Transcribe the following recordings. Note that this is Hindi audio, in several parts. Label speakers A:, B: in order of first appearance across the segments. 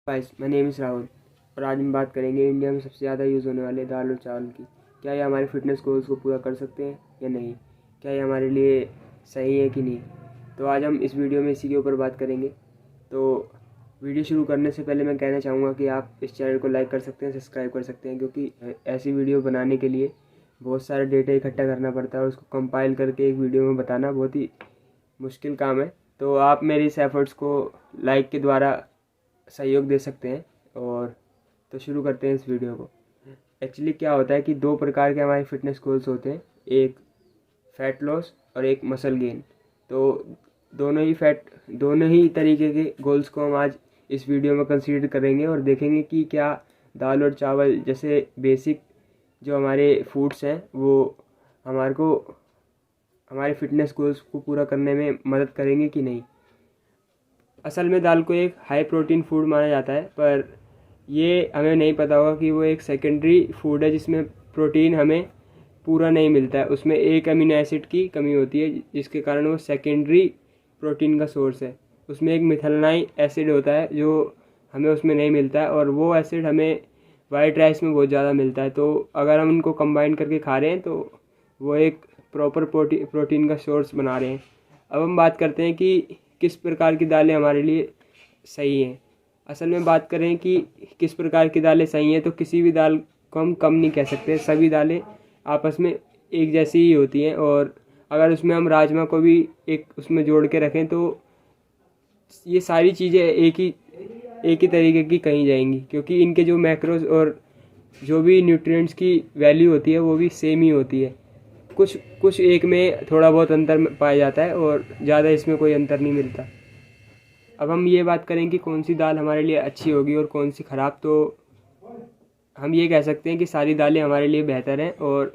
A: Guys, my name is Rahul और आज हम बात करेंगे इंडिया में सबसे ज़्यादा यूज़ होने वाले दाल और चावल की। क्या ये हमारे फिटनेस गोल्स को पूरा कर सकते हैं या नहीं? क्या ये हमारे लिए सही है कि नहीं? तो आज हम इस वीडियो में इसी के ऊपर बात करेंगे। तो वीडियो शुरू करने से पहले मैं कहना चाहूँगा कि आप इस चैनल को लाइक कर सकते हैं, सब्सक्राइब कर सकते हैं, क्योंकि ऐसी वीडियो बनाने के लिए बहुत सारा डेटा इकट्ठा करना पड़ता है और उसको कंपाइल करके एक वीडियो में बताना बहुत ही मुश्किल काम है। तो आप मेरी इस एफ़र्ट्स को लाइक के द्वारा सहयोग दे सकते हैं। और तो शुरू करते हैं इस वीडियो को। एक्चुअली क्या होता है कि दो प्रकार के हमारे फिटनेस गोल्स होते हैं, एक फ़ैट लॉस और एक मसल गेन। तो दोनों ही तरीके के गोल्स को हम आज इस वीडियो में कंसीडर करेंगे और देखेंगे कि क्या दाल और चावल जैसे बेसिक जो हमारे फूड्स हैं वो हमारे फिटनेस गोल्स को पूरा करने में मदद करेंगे कि नहीं। असल में दाल को एक हाई प्रोटीन फूड माना जाता है, पर ये हमें नहीं पता होगा कि वो एक सेकेंडरी फूड है जिसमें प्रोटीन हमें पूरा नहीं मिलता है। उसमें एक अमीनो एसिड की कमी होती है जिसके कारण वो सेकेंडरी प्रोटीन का सोर्स है। उसमें एक मिथाइलनाइन एसिड होता है जो हमें उसमें नहीं मिलता है, और वो एसिड हमें वाइट राइस में बहुत ज़्यादा मिलता है। तो अगर हम उनको कंबाइन करके खा रहे हैं तो वो एक प्रॉपर प्रोटीन का सोर्स बना रहे हैं। अब हम बात करते हैं कि किस प्रकार की दालें हमारे लिए सही हैं। असल में बात करें कि किस प्रकार की दालें सही हैं, तो किसी भी दाल को हम कम नहीं कह सकते। सभी दालें आपस में एक जैसी ही होती हैं, और अगर उसमें हम राजमा को भी एक उसमें जोड़ के रखें तो ये सारी चीज़ें एक ही तरीके की कही जाएंगी, क्योंकि इनके जो मैक्रोज और जो भी न्यूट्रिएंट्स की वैल्यू होती है वो भी सेम ही होती है। कुछ कुछ एक में थोड़ा बहुत अंतर पाया जाता है और ज़्यादा इसमें कोई अंतर नहीं मिलता। अब हम ये बात करें कि कौन सी दाल हमारे लिए अच्छी होगी और कौन सी ख़राब, तो हम ये कह सकते हैं कि सारी दालें हमारे लिए बेहतर हैं, और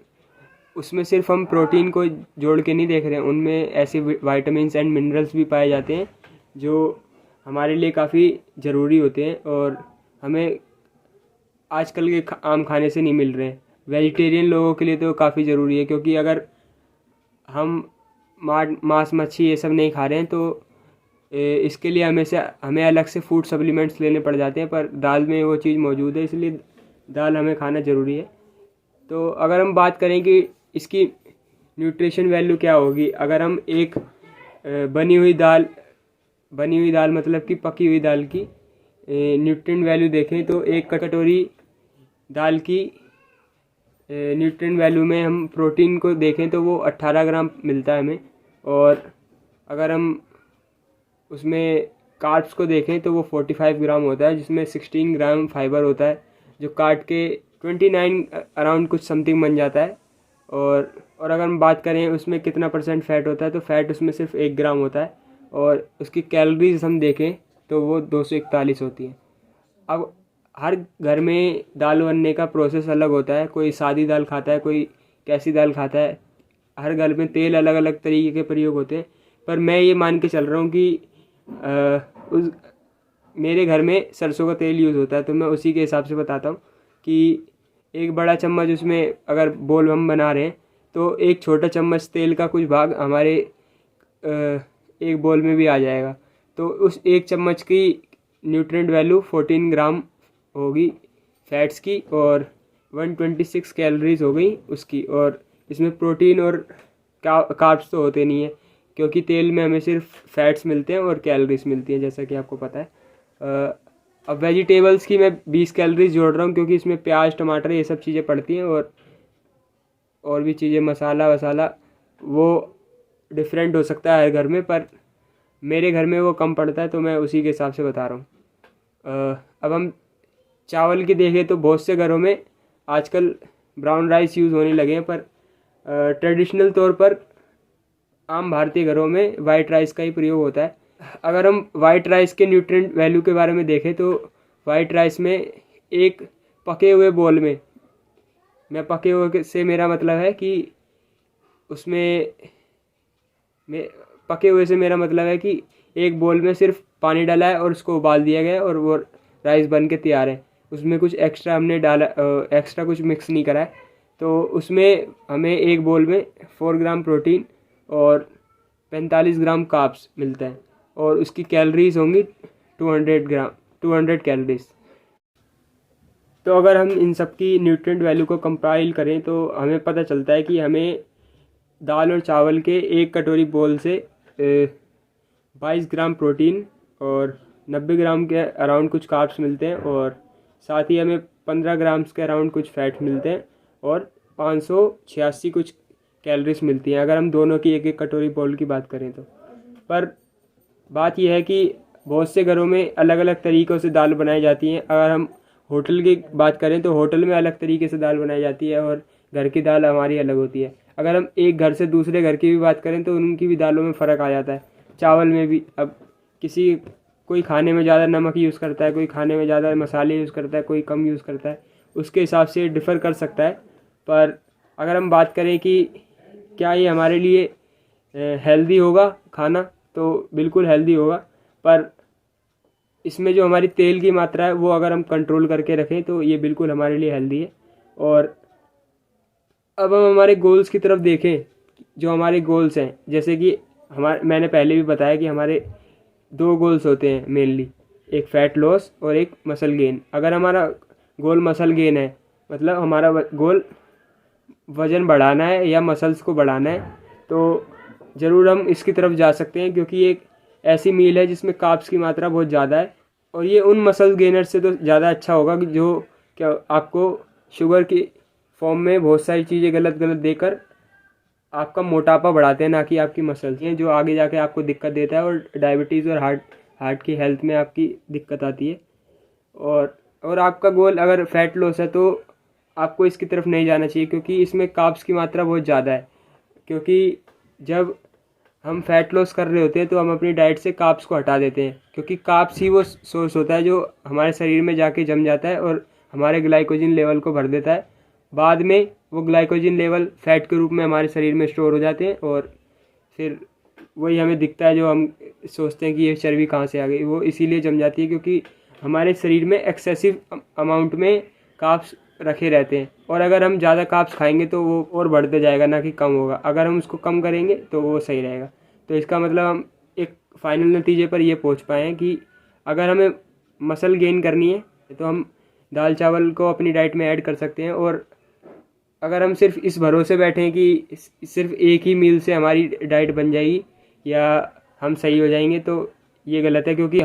A: उसमें सिर्फ हम प्रोटीन को जोड़ के नहीं देख रहे हैं, उनमें ऐसे विटामिन्स एंड मिनरल्स भी पाए जाते हैं जो हमारे लिए काफ़ी ज़रूरी होते हैं और हमें आजकल के आम खाने से नहीं मिल रहे हैं। वेजिटेरियन लोगों के लिए तो काफ़ी ज़रूरी है, क्योंकि अगर हम मांस मच्छी ये सब नहीं खा रहे हैं तो इसके लिए हमें अलग से फूड सप्लीमेंट्स लेने पड़ जाते हैं, पर दाल में वो चीज़ मौजूद है, इसलिए दाल हमें खाना ज़रूरी है। तो अगर हम बात करें कि इसकी न्यूट्रिशन वैल्यू क्या होगी, अगर हम एक बनी हुई दाल मतलब कि पकी हुई दाल की न्यूट्रिएंट वैल्यू देखें तो एक कटोरी दाल की न्यूट्रिएंट वैल्यू में हम प्रोटीन को देखें तो वो 18 ग्राम मिलता है हमें, और अगर हम उसमें कार्ब्स को देखें तो वो 45 ग्राम होता है, जिसमें 16 ग्राम फाइबर होता है जो काट के 29 अराउंड कुछ समथिंग बन जाता है। और अगर हम बात करें उसमें कितना परसेंट फ़ैट होता है, तो फ़ैट उसमें सिर्फ 1 ग्राम होता है, और उसकी कैलोरीज हम देखें तो वो 241 होती है। अब हर घर में दाल बनने का प्रोसेस अलग होता है, कोई सादी दाल खाता है, कोई कैसी दाल खाता है, हर घर में तेल अलग अलग तरीके के प्रयोग होते हैं। पर मैं ये मान के चल रहा हूँ कि मेरे घर में सरसों का तेल यूज़ होता है, तो मैं उसी के हिसाब से बताता हूँ कि एक बड़ा चम्मच उसमें अगर बोल हम बना रहे हैं तो एक छोटा चम्मच तेल का कुछ भाग हमारे एक बोल में भी आ जाएगा। तो उस एक चम्मच की न्यूट्रिएंट वैल्यू 14 ग्राम होगी फैट्स की, और 126 कैलोरीज हो गई उसकी। और इसमें प्रोटीन और कार्ब्स तो होते नहीं है, क्योंकि तेल में हमें सिर्फ फैट्स मिलते हैं और कैलोरीज मिलती हैं, जैसा कि आपको पता है। अब वेजिटेबल्स की मैं 20 कैलोरीज जोड़ रहा हूँ, क्योंकि इसमें प्याज टमाटर ये सब चीज़ें पड़ती हैं, और भी चीज़ें मसाला वसाला वो डिफरेंट हो सकता है हर घर में, पर मेरे घर में वो कम पड़ता है, तो मैं उसी के हिसाब से बता रहा हूँ। अब हम चावल की देखें तो बहुत से घरों में आजकल ब्राउन राइस यूज़ होने लगे हैं, पर ट्रेडिशनल तौर पर आम भारतीय घरों में वाइट राइस का ही प्रयोग होता है। अगर हम वाइट राइस के न्यूट्रिएंट वैल्यू के बारे में देखें तो वाइट राइस में एक पके हुए बोल में पके हुए से मेरा मतलब है कि उसमें पके हुए से मेरा मतलब है कि एक बोल में सिर्फ पानी डाला है और उसको उबाल दिया गया है और वो राइस बन के तैयार है। उसमें कुछ एक्स्ट्रा हमने डाला, एक्स्ट्रा कुछ मिक्स नहीं करा है। तो उसमें हमें एक बोल में 4 ग्राम प्रोटीन और 45 ग्राम कार्ब्स मिलता है, और उसकी कैलोरीज होंगी 200 ग्राम 200 कैलोरीज। तो अगर हम इन सब की न्यूट्रिएंट वैल्यू को कंपाइल करें तो हमें पता चलता है कि हमें दाल और चावल के 1 कटोरी बोल से 22 ग्राम प्रोटीन और 90 ग्राम के अराउंड कुछ कार्ब्स मिलते हैं, और साथ ही हमें 15 ग्राम्स के अराउंड कुछ फैट मिलते हैं और 586 कुछ कैलोरीज मिलती हैं अगर हम दोनों की 1-1 कटोरी बोल की बात करें तो। पर बात यह है कि बहुत से घरों में अलग अलग तरीक़ों से दाल बनाई जाती हैं। अगर हम होटल की बात करें तो होटल में अलग तरीके से दाल बनाई जाती है और घर की दाल हमारी अलग होती है। अगर हम एक घर से दूसरे घर की भी बात करें तो उनकी भी दालों में फ़र्क आ जाता है। चावल में भी अब कोई खाने में ज़्यादा नमक यूज़ करता है, कोई खाने में ज़्यादा मसाले यूज़ करता है, कोई कम यूज़ करता है, उसके हिसाब से डिफ़र कर सकता है। पर अगर हम बात करें कि क्या ये हमारे लिए हेल्दी होगा खाना, तो बिल्कुल हेल्दी होगा। पर इसमें जो हमारी तेल की मात्रा है वो अगर हम कंट्रोल करके रखें तो ये बिल्कुल हमारे लिए हेल्दी है। और अब हम हमारे गोल्स की तरफ देखें, जो हमारे गोल्स हैं, जैसे कि मैंने पहले भी बताया कि हमारे 2 गोल्स होते हैं मेनली, एक फ़ैट लॉस और एक मसल गेन। अगर हमारा गोल मसल गेन है, मतलब हमारा गोल वज़न बढ़ाना है या मसल्स को बढ़ाना है, तो ज़रूर हम इसकी तरफ जा सकते हैं, क्योंकि एक ऐसी मील है जिसमें कार्ब्स की मात्रा बहुत ज़्यादा है। और ये उन मसल गेनर से तो ज़्यादा अच्छा होगा कि जो क्या आपको शुगर की फॉर्म में बहुत सारी चीज़ें गलत गलत देकर आपका मोटापा बढ़ाते हैं, ना कि आपकी मसल्स हैं, जो आगे जाके आपको दिक्कत देता है और डायबिटीज़ और हार्ट की हेल्थ में आपकी दिक्कत आती है। और आपका गोल अगर फ़ैट लॉस है तो आपको इसकी तरफ नहीं जाना चाहिए, क्योंकि इसमें कार्ब्स की मात्रा बहुत ज़्यादा है। क्योंकि जब हम फ़ैट लॉस कर रहे होते हैं तो हम अपनी डाइट से कार्ब्स को हटा देते हैं, क्योंकि कार्ब्स ही वो सोर्स होता है जो हमारे शरीर में जाके जम जाता है और हमारे ग्लाइकोजन लेवल को भर देता है। बाद में वो ग्लाइकोजन लेवल फ़ैट के रूप में हमारे शरीर में स्टोर हो जाते हैं और फिर वही हमें दिखता है, जो हम सोचते हैं कि ये चर्बी कहाँ से आ गई। वो इसीलिए जम जाती है क्योंकि हमारे शरीर में एक्सेसिव अमाउंट में कार्ब्स रखे रहते हैं, और अगर हम ज़्यादा कार्ब्स खाएंगे तो वो और बढ़ते जाएगा, ना कि कम होगा। अगर हम उसको कम करेंगे तो वो सही रहेगा। तो इसका मतलब हम एक फ़ाइनल नतीजे पर ये पहुंच पाए हैं कि अगर हमें मसल गेन करनी है तो हम दाल चावल को अपनी डाइट में ऐड कर सकते हैं। और अगर हम सिर्फ इस भरोसे बैठें कि सिर्फ एक ही मील से हमारी डाइट बन जाएगी या हम सही हो जाएंगे, तो ये गलत है, क्योंकि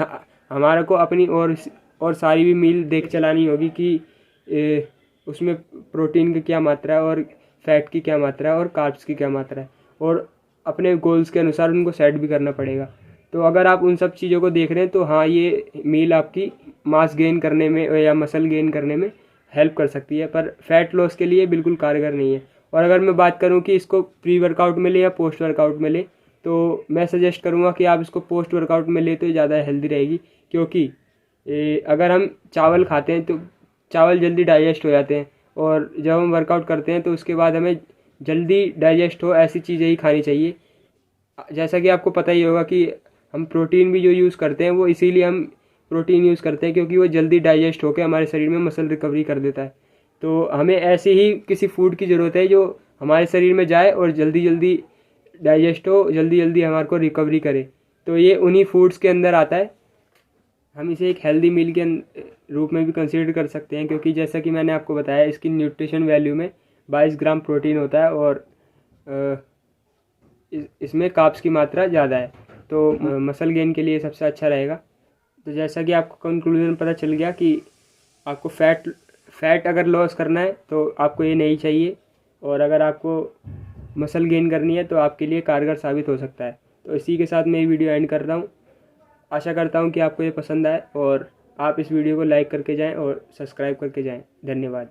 A: हमारा को अपनी और सारी भी मील देख चलानी होगी कि उसमें प्रोटीन की क्या मात्रा है और फैट की क्या मात्रा है और कार्ब्स की क्या मात्रा है, और अपने गोल्स के अनुसार उनको सेट भी करना पड़ेगा। तो अगर आप उन सब चीज़ों को देख रहे हैं तो हाँ, ये मील आपकी मास गेन करने में या मसल गेन करने में हेल्प कर सकती है, पर फैट लॉस के लिए बिल्कुल कारगर नहीं है। और अगर मैं बात करूँ कि इसको प्री वर्कआउट में ले या पोस्ट वर्कआउट में ले, तो मैं सजेस्ट करूँगा कि आप इसको पोस्ट वर्कआउट में ले तो ज़्यादा हेल्दी रहेगी, क्योंकि अगर हम चावल खाते हैं तो चावल जल्दी डाइजेस्ट हो जाते हैं, और जब हम वर्कआउट करते हैं तो उसके बाद हमें जल्दी डाइजेस्ट हो ऐसी चीज़ें ही खानी चाहिए। जैसा कि आपको पता ही होगा कि हम प्रोटीन भी जो यूज़ करते हैं वो इसीलिए हम प्रोटीन यूज़ करते हैं क्योंकि वो जल्दी डाइजेस्ट होकर हमारे शरीर में मसल रिकवरी कर देता है। तो हमें ऐसे ही किसी फूड की ज़रूरत है जो हमारे शरीर में जाए और जल्दी जल्दी डाइजेस्ट हो, जल्दी जल्दी हमारे को रिकवरी करे। तो ये उन्हीं फूड्स के अंदर आता है। हम इसे एक हेल्दी मील के रूप में भी कंसीडर कर सकते हैं, क्योंकि जैसा कि मैंने आपको बताया इसकी न्यूट्रिशन वैल्यू में 22 ग्राम प्रोटीन होता है और इसमें कार्ब्स की मात्रा ज़्यादा है। तो मसल गेन के लिए सबसे अच्छा रहेगा। तो जैसा कि आपको कंक्लूजन पता चल गया कि आपको फ़ैट अगर लॉस करना है तो आपको ये नहीं चाहिए, और अगर आपको मसल गेन करनी है तो आपके लिए कारगर साबित हो सकता है। तो इसी के साथ मैं ये वीडियो एंड कर रहा हूँ। आशा करता हूँ कि आपको ये पसंद आए और आप इस वीडियो को लाइक करके जाएं और सब्सक्राइब करके जाएं। धन्यवाद।